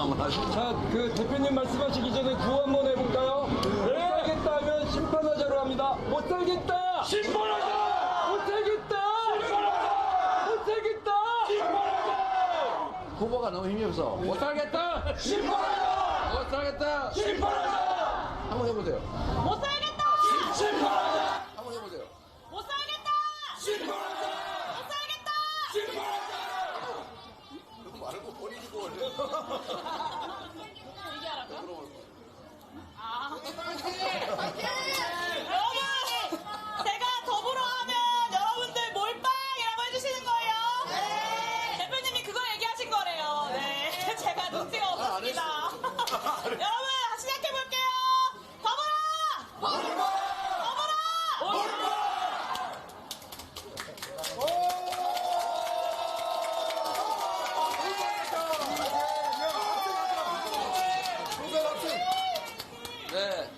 한번 하시죠. 자, 그 대표님 말씀하시기 전에 구호 한번 해볼까요? 못 살겠다 하면 심판하자로 합니다. 못 살겠다! 심판하자! 못 살겠다! 심판하자! 못 살겠다! 심판하자! 후보가 너무 힘이 없어. 못 살겠다! 심판하자! 못 살겠다! 심판하자! 한번 해보세요. 못 살겠다! 심판하자! 한번 해보세요. 못 살겠다! 심판하자! 못 살겠다! 심판하자! 그거 말고 본인이 뭘. 얘기하라고요? 여러분! 제가 더불어 하면 여러분들 몰빵이라고 해주시는 거예요? 네. 대표님이 그거 얘기하신 거래요. 네. 제가 눈치가 없었습니다. 여러분, 시작해볼게요. 더불어! 더불어! 네.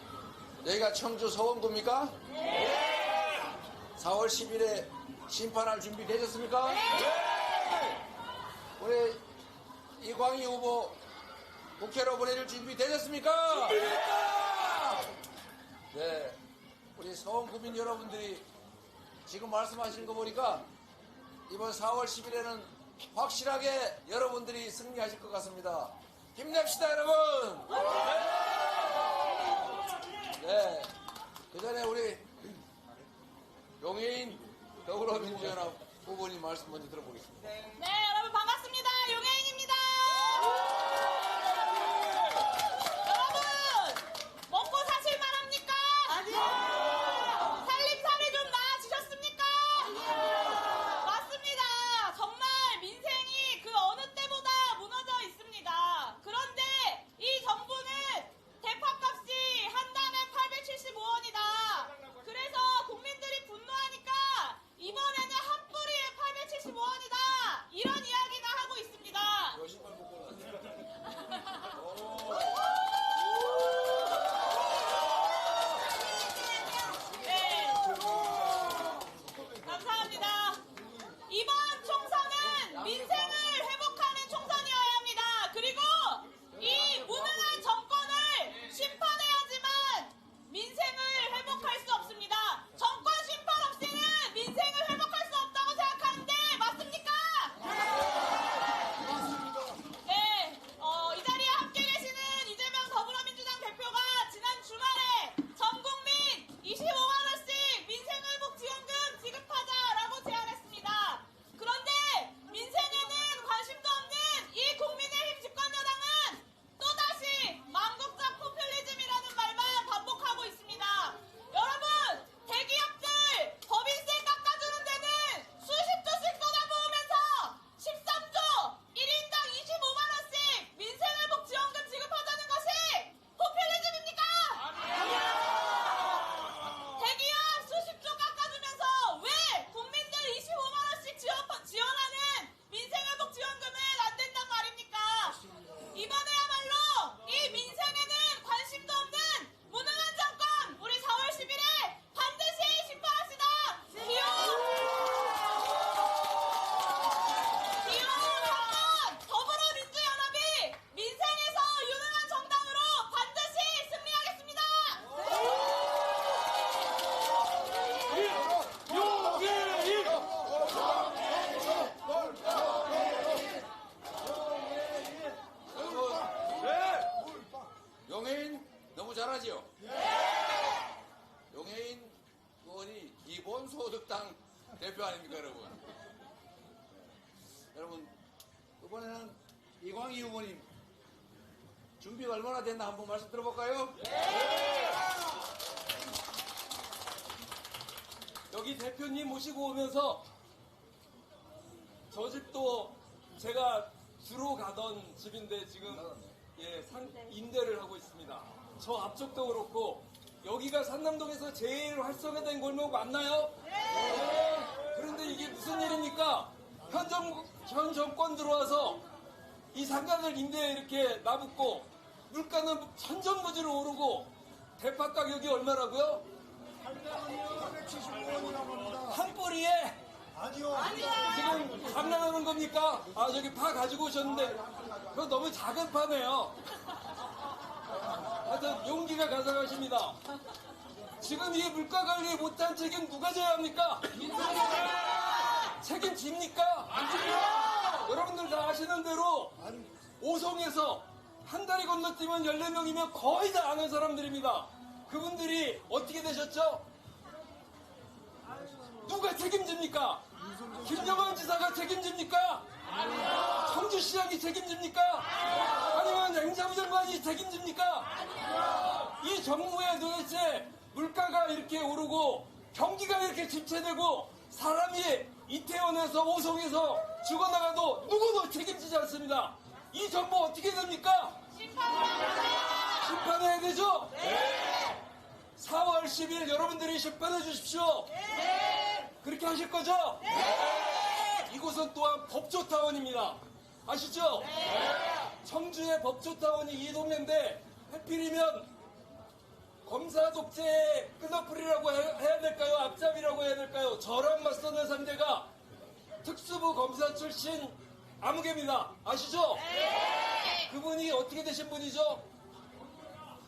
여기가 청주 서원구입니까? 네. 4월 10일에 심판할 준비 되셨습니까? 네. 우리 이광희 후보 국회로 보내줄 준비 되셨습니까? 네. 우리 서원구민 여러분들이 지금 말씀하시는 거 보니까 이번 4월 10일에는 확실하게 여러분들이 승리하실 것 같습니다. 힘냅시다, 여러분! 네. 그 전에 우리 용해인 더불어민주연합 후보님 말씀 먼저 들어보겠습니다. 네, 여러분 반갑습니다. 용혜인입니다. 여러분, 먹고 사실만 합니까? 아니요. 살림살이 좀 나아지셨습니까? 아니요. 맞습니다. 정말 민생이 그 어느 때보다 무너져 있습니다. 그런데 이 정부는 대파값이 한 단에 875원이다. 그래서 국민들이 분노하니까 이번에는 한 뿌리에 875원이다. 이런 이야기나 하고 있습니다. 네. 감사합니다. 이번 총선은 민생을 회복하는 총선이어야 합니다. 그리고 이 무능한 정권을 심판해야지만 민생을 회복할 수 없습니다. 정권 심판 없이는 민생을 회복할 수 없다고 생각하는데 맞습니까? 네, 이 자리에 함께 계시는 이재명 더불어민주당 대표가 지난 주말에 전 국민 25만원씩 민생회복지원금 지급하자라고 제안했습니다. 그런데 민생에는 관심도 없는 이 국민의힘 집권여당은 또다시 망국적 포퓰리즘이라는 말만 반복하고 있습니다. 여러분, 대기업들 법인세 깎아주는 데는 수십 조씩 쏟아부으면서 13조 1인당 25만원씩 민생회복지원금 지급하자는 것이 포퓰리즘입니까? 대기업 수십 조 깎아주면서 왜 국민들 25만원씩 지원하는 민생회복지원금은 안 된단 말입니까? 이번에야말로 이 민생에는 관심도 없는 무능한 정권 우리 4월 10일에 반드시 심판합시다. 기호 3번 더불어민주연합이 민생에서 유능한 정당으로 반드시 승리하겠습니다. 용해인 너무 잘하지요? 용해인 의원이 기본소득당 대표 아닙니까, 여러분? 여러분, 이번에는 이광희 후보님 준비가 얼마나 됐나 한번 말씀 들어볼까요? 여기 대표님 모시고 오면서 저 집도 제가 주로 가던 집인데 지금 임대를 하고 있습니다. 저 앞쪽도 그렇고 여기가 산남동에서 제일 활성화된 골목 맞나요? 네. 그런데 이게 무슨 일입니까? 현 정권 들어와서 이 상가들 임대에 이렇게 나붙고 물가는 천정부지로 오르고 대파 가격이 얼마라고요? 한 뿌리에 지금 장난하는 겁니까? 아, 저기 파 가지고 오셨는데, 그거 너무 작은 파네요. 하여튼, 용기가 가상하십니다. 지금 이 물가 관리 못한 책임 누가 져야 합니까? 책임집니까? 안 지요! 여러분들 다 아시는 대로, 오송에서 한 달이 건너뛰면 14명이면 거의 다 아는 사람들입니다. 그분들이 어떻게 되셨죠? 누가 책임집니까? 김영환 지사가 책임집니까? 청주시장이 책임집니까? 아니면 행정부 장관이 책임집니까? 이 정부에 도대체 물가가 이렇게 오르고 경기가 이렇게 침체되고 사람이 이태원에서 오송에서 죽어나가도 누구도 책임지지 않습니다. 이 정부 어떻게 됩니까? 심판해야 되죠? 4월 10일 여러분들이 심판해 주십시오. 그렇게 하실 거죠? 이곳은 또한 법조타원입니다. 아시죠? 청주의 법조타원이 이 동네인데 하필이면 검사 독재 끈어풀이라고 해야 될까요? 앞잡이라고 해야 될까요? 저랑 맞서는 상대가 특수부 검사 출신 아무개입니다. 아시죠? 그분이 어떻게 되신 분이죠?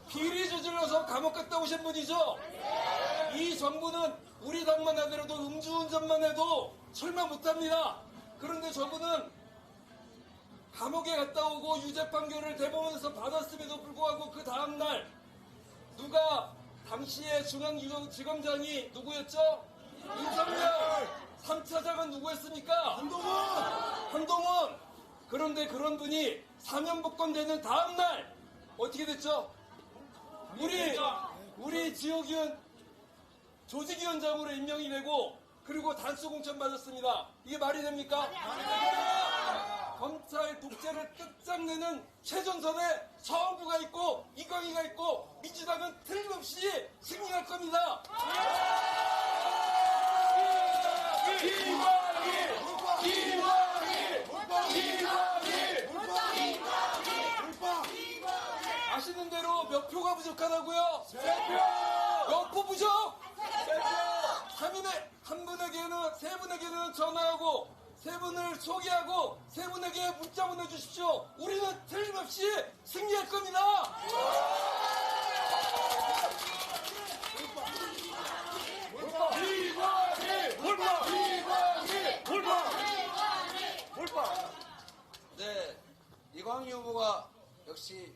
비리 저질러서 감옥 갔다 오신 분이죠? 이 정부는 우리 당만 하더라도 음주운전만 해도 설마 못합니다. 그런데 저분은 감옥에 갔다 오고 유죄 판결을 대법원에서 받았음에도 불구하고 그 다음날 누가 당시에 중앙지검장이 누구였죠? 윤석열 3차장은 누구였습니까? 한동훈. 그런데 그런 분이 사면복권되는 다음날 어떻게 됐죠? 우리 지역위원 조직위원장으로 임명이 되고 그리고 단수공천 받았습니다. 이게 말이 됩니까? 검찰 독재를 끝장내는 최전선에 서울구가 있고 이광희가 있고 민주당은 틀림없이 승리할 겁니다. 아시는 대로 몇 표가 부족하다고요? 3표! 몇 표 부족? 3표! 세 분에게는 전화하고, 세 분을 소개하고, 세 분에게 문자 보내주십시오. 우리는 틀림없이 승리할 겁니다! 네, 이광희 후보가 역시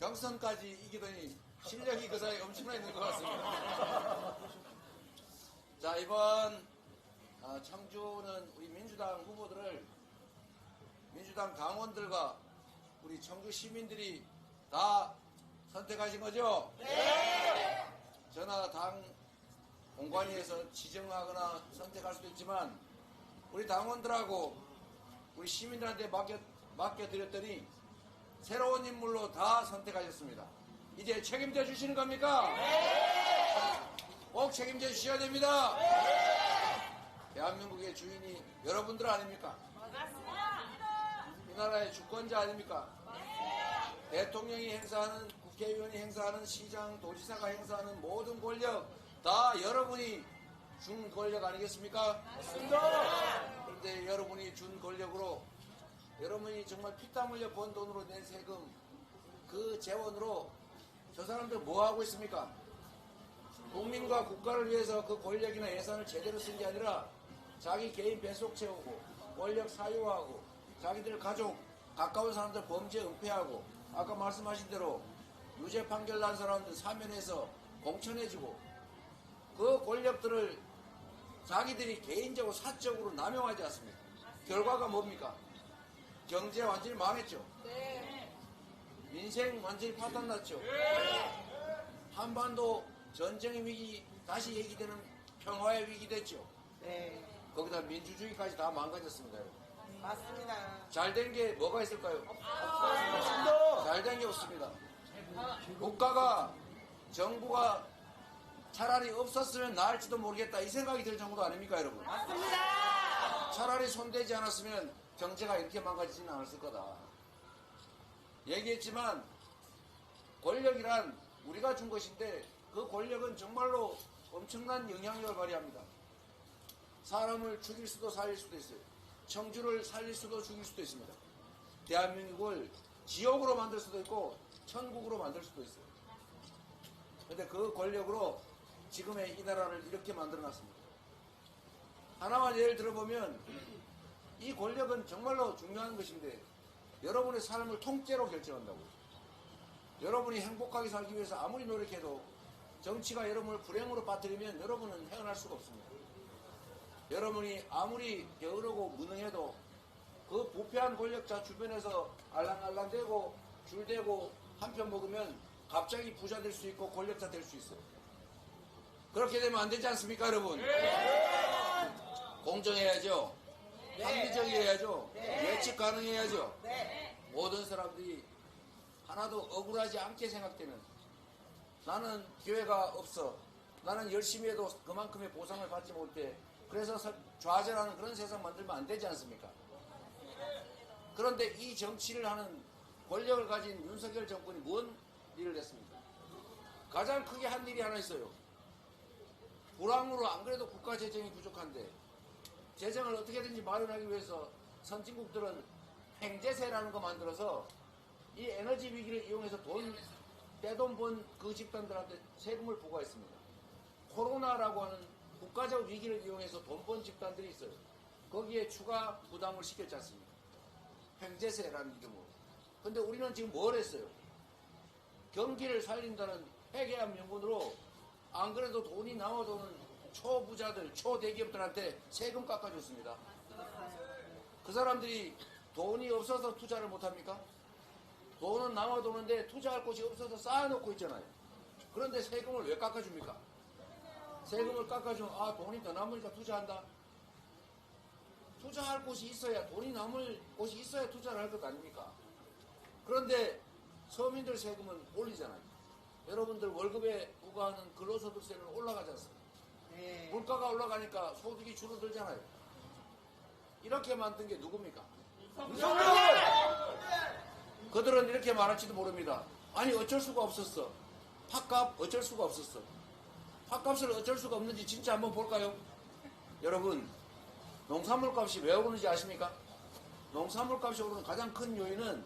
경선까지 이기더니 실력이 그 사이에 엄청나 있는 것 같습니다. 자, 이번 청주는 우리 민주당 후보들을 민주당 당원들과 우리 청주 시민들이 다 선택하신 거죠? 네! 저나 당 공관위에서 지정하거나 선택할 수도 있지만 우리 당원들하고 우리 시민들한테 맡겨드렸더니 새로운 인물로 다 선택하셨습니다. 이제 책임져 주시는 겁니까? 네! 꼭 책임져 주셔야 됩니다. 네! 대한민국의 주인이 여러분들 아닙니까? 맞습니다. 이 나라의 주권자 아닙니까? 맞습니다. 대통령이 행사하는, 국회의원이 행사하는, 시장, 도지사가 행사하는 모든 권력 다 여러분이 준 권력 아니겠습니까? 맞습니다. 그런데 여러분이 준 권력으로 여러분이 정말 피땀 흘려 번 돈으로 낸 세금 그 재원으로 저 사람들 뭐 하고 있습니까? 국민과 국가를 위해서 그 권력이나 예산을 제대로 쓴 게 아니라 자기 개인 뱃속 채우고 권력 사유화하고 자기들 가족 가까운 사람들 범죄 은폐하고 아까 말씀하신 대로 유죄 판결 난 사람들 사면해서 공천해주고 그 권력들을 자기들이 개인적으로 사적으로 남용하지 않습니까? 결과가 뭡니까? 경제 완전히 망했죠. 네. 민생 완전히 파탄났죠. 네. 한반도 전쟁의 위기 다시 얘기되는 평화의 위기 됐죠. 네. 거기다 민주주의까지 다 망가졌습니다. 맞습니다. 잘된 게 뭐가 있을까요? 없습니다. 잘된 게 없습니다. 국가가 정부가 차라리 없었으면 나을지도 모르겠다 이 생각이 들 정도 아닙니까 여러분? 맞습니다. 차라리 손대지 않았으면 경제가 이렇게 망가지지는 않았을 거다. 얘기했지만 권력이란 우리가 준 것인데 그 권력은 정말로 엄청난 영향력을 발휘합니다. 사람을 죽일 수도 살릴 수도 있어요. 청주를 살릴 수도 죽일 수도 있습니다. 대한민국을 지옥으로 만들 수도 있고 천국으로 만들 수도 있어요. 근데 그 권력으로 지금의 이 나라를 이렇게 만들어놨습니다. 하나만 예를 들어보면 이 권력은 정말로 중요한 것인데 여러분의 삶을 통째로 결정한다고요. 여러분이 행복하게 살기 위해서 아무리 노력해도 정치가 여러분을 불행으로 빠뜨리면 여러분은 헤어날 수가 없습니다. 여러분이 아무리 게으르고 무능해도 그 부패한 권력자 주변에서 알랑알랑대고 줄대고 한편 먹으면 갑자기 부자 될 수 있고 권력자 될 수 있어요. 그렇게 되면 안 되지 않습니까, 여러분? 공정해야죠. 합리적이어야죠. 예측 가능해야죠. 모든 사람들이 하나도 억울하지 않게 생각되는, 나는 기회가 없어, 나는 열심히 해도 그만큼의 보상을 받지 못해, 그래서 좌절하는 그런 세상 만들면 안 되지 않습니까? 그런데 이 정치를 하는 권력을 가진 윤석열 정권이 뭔 일을 했습니까? 가장 크게 한 일이 하나 있어요. 불황으로 안 그래도 국가 재정이 부족한데 재정을 어떻게든지 마련하기 위해서 선진국들은 횡재세라는 거 만들어서 이 에너지 위기를 이용해서 떼돈 번 그 집단들한테 세금을 부과했습니다. 코로나라고 하는 국가적 위기를 이용해서 돈 번 집단들이 있어요. 거기에 추가 부담을 시켰지 않습니까? 횡재세라는 이름으로. 근데 우리는 지금 뭘 했어요? 경기를 살린다는 회계한 명분으로 안 그래도 돈이 남아도는 초부자들, 초대기업들한테 세금 깎아줬습니다. 그 사람들이 돈이 없어서 투자를 못합니까? 돈은 남아도는데 투자할 곳이 없어서 쌓아놓고 있잖아요. 그런데 세금을 왜 깎아줍니까? 세금을 깎아주면 돈이 더 남으니까 투자한다. 투자할 곳이 있어야, 돈이 남을 곳이 있어야 투자를 할 것 아닙니까? 그런데 서민들 세금은 올리잖아요. 여러분들 월급에 부과하는 근로소득세는 올라가지 않습니까? 물가가 올라가니까 소득이 줄어들잖아요. 이렇게 만든 게 누굽니까? 그들은 이렇게 말할지도 모릅니다. 아니 어쩔 수가 없었어. 팥값 어쩔 수가 없었어. 팥값을 어쩔 수가 없는지 진짜 한번 볼까요? 여러분, 농산물 값이 왜 오르는지 아십니까? 농산물 값이 오르는 가장 큰 요인은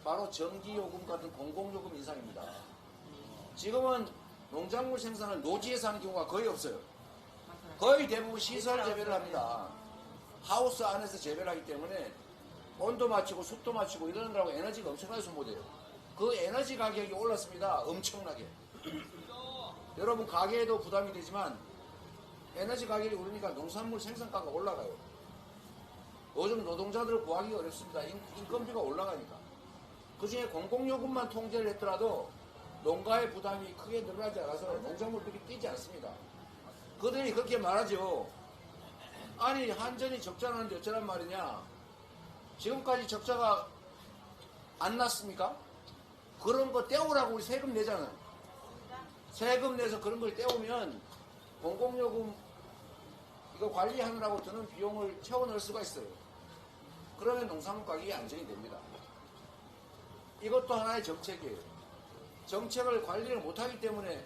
바로 전기요금 같은 공공요금 인상입니다. 지금은 농작물 생산을 노지에서 하는 경우가 거의 없어요. 거의 대부분 시설 재배를 합니다. 하우스 안에서 재배를 하기 때문에 온도 맞추고 습도 맞추고 이러느라고 에너지가 엄청나게 소모돼요. 그 에너지 가격이 올랐습니다. 엄청나게. 여러분 가게에도 부담이 되지만 에너지 가격이 오르니까 농산물 생산가가 올라가요. 요즘 노동자들을 구하기가 어렵습니다. 인건비가 올라가니까. 그 중에 공공요금만 통제를 했더라도 농가의 부담이 크게 늘어나지 않아서 농작물들이 뛰지 않습니다. 그들이 그렇게 말하죠. 아니 한전이 적자 나는데 어쩌란 말이냐. 지금까지 적자가 안 났습니까? 그런 거 떼오라고 우리 세금 내잖아요. 세금 내서 그런 걸 떼오면 공공요금 이거 관리하느라고 드는 비용을 채워 넣을 수가 있어요. 그러면 농산물 가격이 안정이 됩니다. 이것도 하나의 정책이에요. 정책을 관리를 못하기 때문에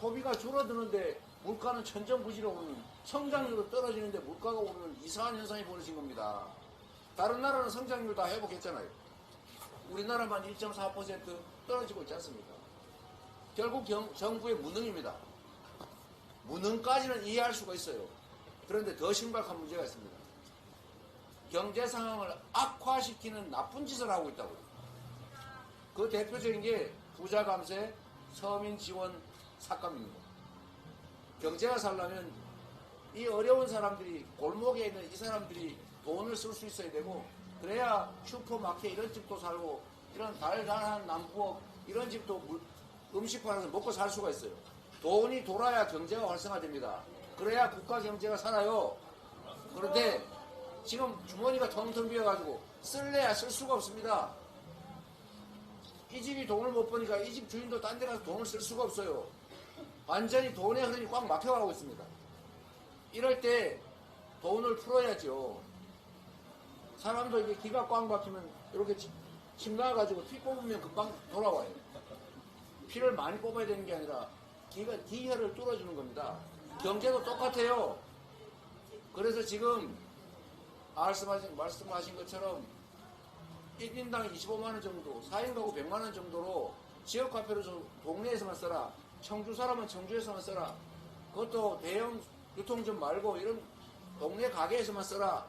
소비가 줄어드는데 물가는 천정부지로 오르는, 성장률도 떨어지는데 물가가 오르는 이상한 현상이 벌어진 겁니다. 다른 나라는 성장률 다 회복했잖아요. 우리나라만 1.4% 떨어지고 있지 않습니까? 결국 정부의 무능입니다. 무능까지는 이해할 수가 있어요. 그런데 더 심각한 문제가 있습니다. 경제 상황을 악화시키는 나쁜 짓을 하고 있다고요. 그 대표적인 게 부자 감세, 서민 지원 삭감입니다. 경제가 살려면 이 어려운 사람들이, 골목에 있는 이 사람들이 돈을 쓸 수 있어야 되고, 그래야 슈퍼마켓 이런 집도 살고, 이런 달달한 남부업 이런 집도 음식 팔아서 먹고 살 수가 있어요. 돈이 돌아야 경제가 활성화됩니다. 그래야 국가 경제가 살아요. 그런데 지금 주머니가 텅텅 비어가지고 쓸래야 쓸 수가 없습니다. 이 집이 돈을 못 버니까 이 집 주인도 딴 데 가서 돈을 쓸 수가 없어요. 완전히 돈의 흐름이 꽉 막혀가고 있습니다. 이럴 때 돈을 풀어야죠. 사람도 이게 기가 꽉 막히면 이렇게 침 나와가지고 피 뽑으면 금방 돌아와요. 피를 많이 뽑아야 되는 게 아니라 기혈을 뚫어주는 겁니다. 경제도 똑같아요. 그래서 지금 말씀하신 것처럼 1인당 25만원 정도, 4인 가구 100만원 정도로 지역화폐로 좀 동네에서만 써라. 청주 사람은 청주에서만 써라. 그것도 대형 유통점 말고 이런 동네 가게에서만 써라.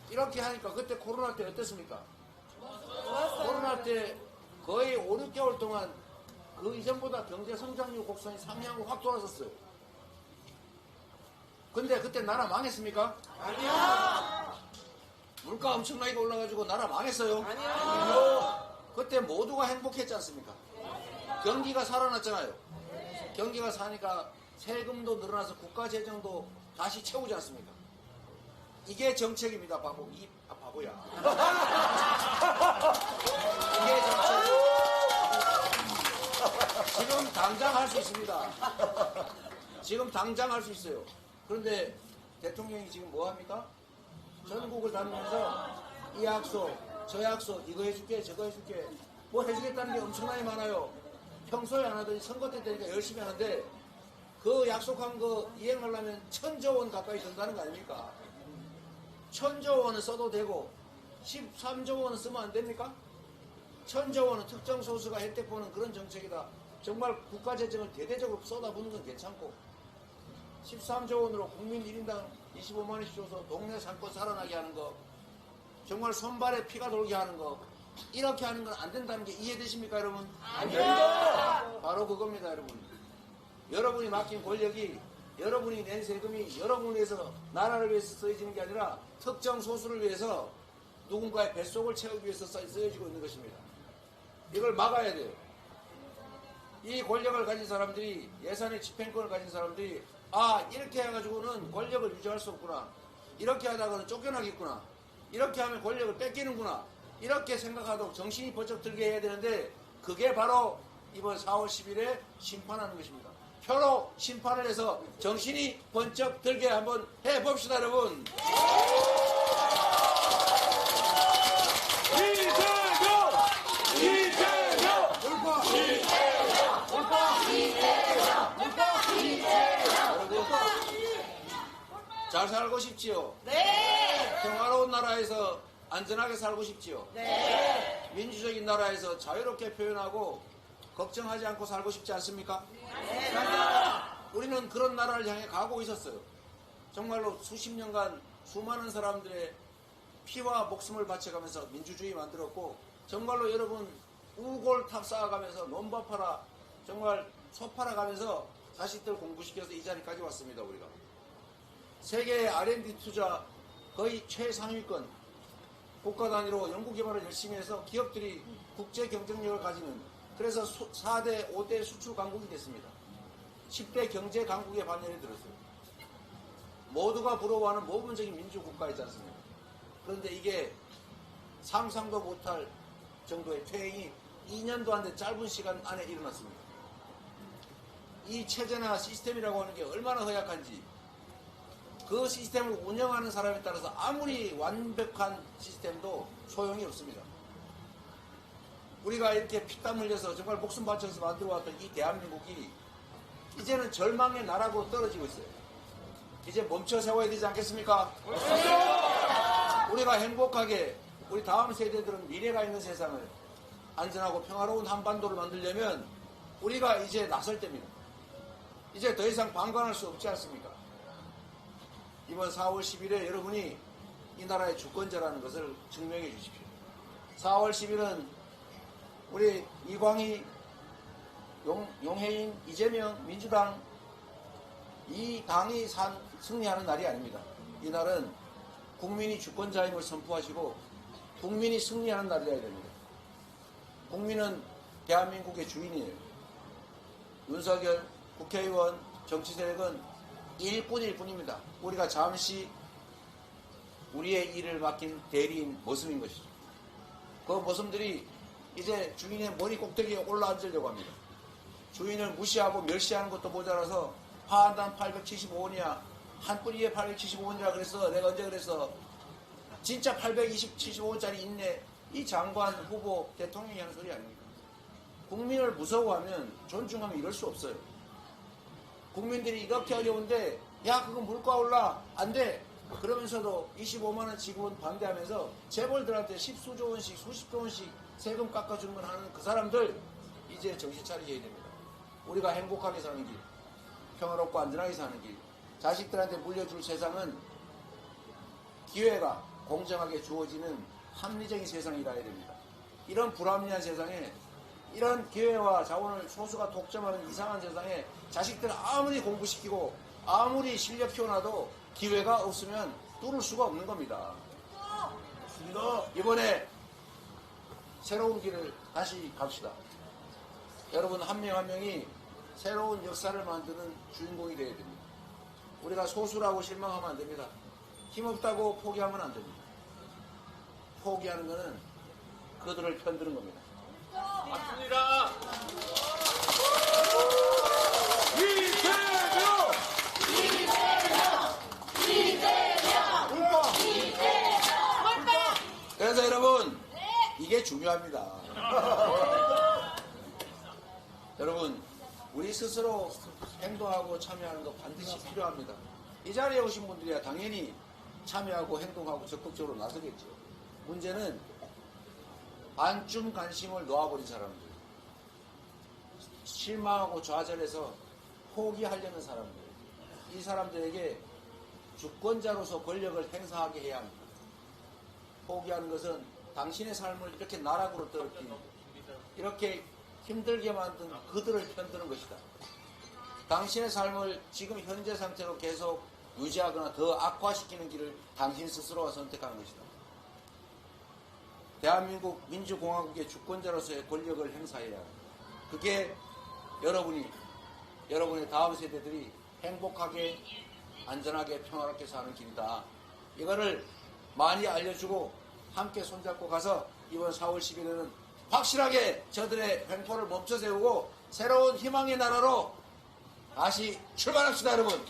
이렇게 하니까 그때 코로나 때 어땠습니까? 코로나 때 거의 5, 6개월 동안 그 이전보다 경제 성장률 곡선이 상향으로 확 돌아섰어요. 근데 그때 나라 망했습니까? 아니요. 물가 엄청나게 올라가지고 나라 망했어요. 아니요. 그때 모두가 행복했지 않습니까? 경기가 살아났잖아요. 경기가 사니까 세금도 늘어나서 국가 재정도 다시 채우지 않습니까? 이게 정책입니다, 바보. 바보야. 이게 정책. 지금 당장 할 수 있습니다. 지금 당장 할 수 있어요. 그런데 대통령이 지금 뭐 합니까? 전국을 다니면서 이 약속, 저 약속, 이거 해줄게, 저거 해줄게. 뭐 해주겠다는 게 엄청나게 많아요. 평소에 안 하더니 선거 때 되니까 열심히 하는데 그 약속한 거 이행하려면 1,000조 원 가까이 든다는 거 아닙니까? 1,000조 원은 써도 되고 13조 원은 쓰면 안 됩니까? 1,000조 원은 특정 소수가 혜택 보는 그런 정책이다. 정말 국가 재정을 대대적으로 쏟아부는 건 괜찮고 13조 원으로 국민 1인당 25만 원씩 줘서 동네 상권 살아나게 하는 거, 정말 손발에 피가 돌게 하는 거, 이렇게 하는 건 안 된다는 게 이해되십니까, 여러분? 아니요. 바로 그겁니다, 여러분. 여러분이 맡긴 권력이, 여러분이 낸 세금이 여러분을 위해서, 나라를 위해서 쓰여지는 게 아니라 특정 소수를 위해서 누군가의 뱃속을 채우기 위해서 쓰여지고 있는 것입니다. 이걸 막아야 돼요. 이 권력을 가진 사람들이, 예산의 집행권을 가진 사람들이 이렇게 해가지고는 권력을 유지할 수 없구나. 이렇게 하다가는 쫓겨나겠구나. 이렇게 하면 권력을 뺏기는구나. 이렇게 생각하도록 정신이 번쩍 들게 해야 되는데 그게 바로 이번 4월 10일에 심판하는 것입니다. 표로 심판을 해서 정신이 번쩍 들게 한번 해봅시다, 여러분. 잘 살고 싶지요? 네. 평화로운 나라에서 안전하게 살고 싶지요? 네. 민주적인 나라에서 자유롭게 표현하고 걱정하지 않고 살고 싶지 않습니까? 네. 맞습니다. 우리는 그런 나라를 향해 가고 있었어요. 정말로 수십 년간 수많은 사람들의 피와 목숨을 바쳐가면서 민주주의 만들었고, 정말로 여러분 우골탑 쌓아가면서 논밭 팔아 정말 소 팔아가면서 자식들 공부시켜서 이 자리까지 왔습니다. 우리가 세계 R&D 투자 거의 최상위권, 국가 단위로 연구개발을 열심히 해서 기업들이 국제 경쟁력을 가지는, 그래서 4대, 5대 수출 강국이 됐습니다. 10대 경제 강국에 반열에 들었어요. 모두가 부러워하는 모범적인 민주국가이지 않습니까? 그런데 이게 상상도 못할 정도의 퇴행이 2년도 안 된 짧은 시간 안에 일어났습니다. 이 체제나 시스템이라고 하는 게 얼마나 허약한지, 그 시스템을 운영하는 사람에 따라서 아무리 완벽한 시스템도 소용이 없습니다. 우리가 이렇게 피땀 흘려서 정말 목숨 바쳐서 만들어왔던 이 대한민국이 이제는 절망의 나라로 떨어지고 있어요. 이제 멈춰 세워야 되지 않겠습니까? 우리가 행복하게, 우리 다음 세대들은 미래가 있는 세상을, 안전하고 평화로운 한반도를 만들려면 우리가 이제 나설 때입니다. 이제 더 이상 방관할 수 없지 않습니까? 이번 4월 10일에 여러분이 이 나라의 주권자라는 것을 증명해 주십시오. 4월 10일은 우리 이광희, 용해인, 이재명, 민주당 이 당이 승리하는 날이 아닙니다. 이 날은 국민이 주권자임을 선포하시고 국민이 승리하는 날이어야 됩니다. 국민은 대한민국의 주인이에요. 윤석열, 국회의원, 정치세력은 일꾼일 뿐입니다. 우리가 잠시 우리의 일을 맡긴 대리인 모습인 것이죠. 그 모습들이 이제 주인의 머리 꼭대기에 올라앉으려고 합니다. 주인을 무시하고 멸시하는 것도 모자라서 파한단 875원이야. 한 뿌리에 875원이라 그래서 내가 언제 그랬어. 진짜 875원짜리 있네. 이 장관, 후보, 대통령이 하는 소리 아닙니까? 국민을 무서워하면 존중하면 이럴 수 없어요. 국민들이 이렇게 어려운데 야 그거 물가 올라 안 돼. 그러면서도 25만 원 지급은 반대하면서 재벌들한테 십수조 원씩 수십조 원씩 세금 깎아주는 하는 그 사람들 이제 정신 차리셔야 됩니다. 우리가 행복하게 사는 길, 평화롭고 안전하게 사는 길, 자식들한테 물려줄 세상은 기회가 공정하게 주어지는 합리적인 세상이라야 됩니다. 이런 불합리한 세상에, 이런 기회와 자원을 소수가 독점하는 이상한 세상에 자식들 아무리 공부시키고 아무리 실력 키워놔도 기회가 없으면 뚫을 수가 없는 겁니다. 이번에 새로운 길을 다시 갑시다. 여러분 한 명 한 명이 새로운 역사를 만드는 주인공이 되어야 됩니다. 우리가 소수라고 실망하면 안 됩니다. 힘없다고 포기하면 안 됩니다. 포기하는 것은 그들을 편드는 겁니다. 맞습니다. 그래서 여러분 이게 중요합니다. 여러분 우리 스스로 행동하고 참여하는 거 반드시 필요합니다. 이 자리에 오신 분들이야 당연히 참여하고 행동하고 적극적으로 나서겠죠. 문제는 반쯤 관심을 놓아버린 사람들, 실망하고 좌절해서 포기하려는 사람들, 이 사람들에게 주권자로서 권력을 행사하게 해야 합니다. 포기하는 것은 당신의 삶을 이렇게 나락으로 떨어뜨리고 이렇게 힘들게 만든 그들을 편드는 것이다. 당신의 삶을 지금 현재 상태로 계속 유지하거나 더 악화시키는 길을 당신 스스로가 선택하는 것이다. 대한민국 민주공화국의 주권자로서의 권력을 행사해야 합니다. 그게 여러분의 다음 세대들이 행복하게 안전하게 평화롭게 사는 길이다. 이거를 많이 알려주고 함께 손잡고 가서 이번 4월 10일에는 확실하게 저들의 횡포를 멈춰 세우고 새로운 희망의 나라로 다시 출발합시다, 여러분.